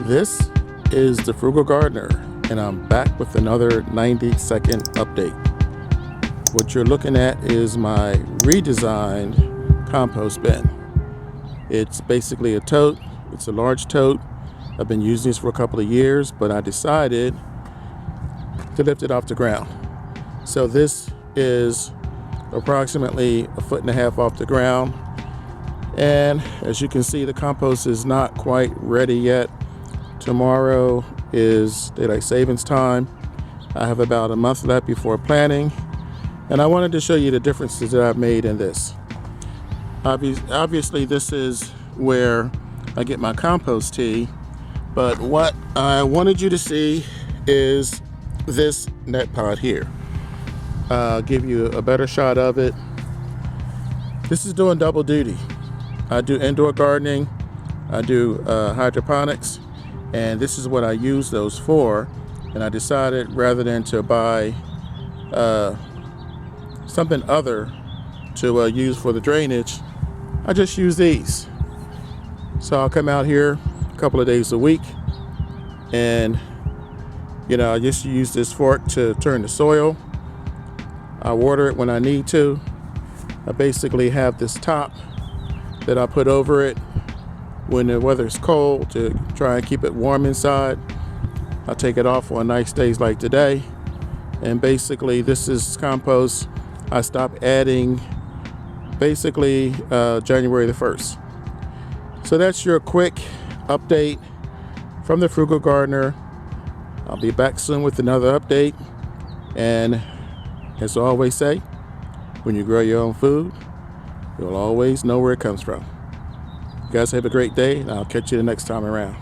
This is the Frugal Gardener, and I'm back with another 90-second update. What you're looking at is my redesigned compost bin. It's basically a tote. It's a large tote. I've been using this for a couple of years, but I decided to lift it off the ground. So this is approximately 1.5 feet off the ground. And as you can see, the compost is not quite ready yet. Tomorrow is daylight savings time. I have about a month left before planting, and I wanted to show you the differences that I've made in this. Obviously, this is where I get my compost tea, but what I wanted you to see is this net pot here. I'll give you a better shot of it. This is doing double duty. I do indoor gardening, I do hydroponics, and this is what I use those for. And I decided rather than to buy something other to use for the drainage, I just use these. So I'll come out here a couple of days a week, and I just use this fork to turn the soil. I water it when I need to. I basically have this top that I put over it when the weather's cold to try and keep it warm inside. I take it off on nice days like today. And basically this is compost I stopped adding basically January the 1st. So that's your quick update from the Frugal Gardener. I'll be back soon with another update. And as I always say, when you grow your own food, you'll always know where it comes from. You guys have a great day, and I'll catch you the next time around.